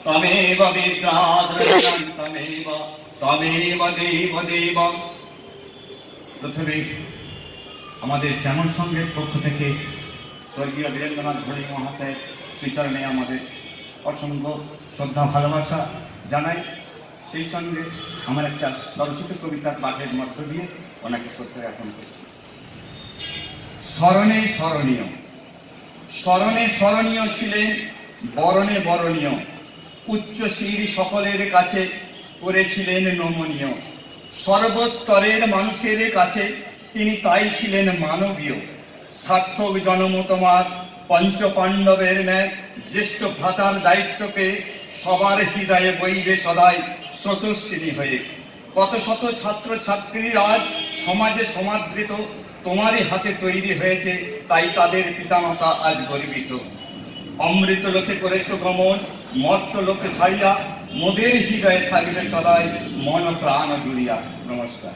তমেব বিদ্যাশ্রয়ং তমেব দেব দেব। প্রথমে আমাদের শ্যামল সংঘের পক্ষ থেকে স্বর্গীয় বীরেন্দ্রনাথ ঘড়ি মহাশয় শ্রীচরণে আমাদের অসংখ্য শ্রদ্ধা ভালোবাসা জানাই। সেই সঙ্গে আমার একটা স্বরচিত কবিতার পাঠের মধ্য দিয়ে ওনাকে শ্রদ্ধা জ্ঞাপন করছি। স্মরণে স্মরণীয়, স্মরণে স্মরণীয় ছিলেন বরণে বরণীয়, উচ্চ শির সকলের কাছে করেছিলেন নমনীয়। সর্বস্তরের মানুষের কাছে তিনি তাই ছিলেন মানবীয়। সার্থক জন্ম তোমার পঞ্চপাণ্ডবের ন্যায়, জ্যেষ্ঠ ভ্রাতার দায়িত্ব পেয়ে সবার হৃদয়ে বইবে সদাই স্রোতস্বিনী হয়ে। কত শত ছাত্র ছাত্রী আজ সমাজে সমাদৃত, তোমারই হাতে তৈরি হয়েছে, তাই তাদের পিতামাতা আজ গর্বিত। অমৃত লোকে করেছো গমন, মর্ত লোকে ছাড়িয়া, মোদের হৃদয়ে থাকবে সদাই মন প্রাণ জুড়িয়া। নমস্কার।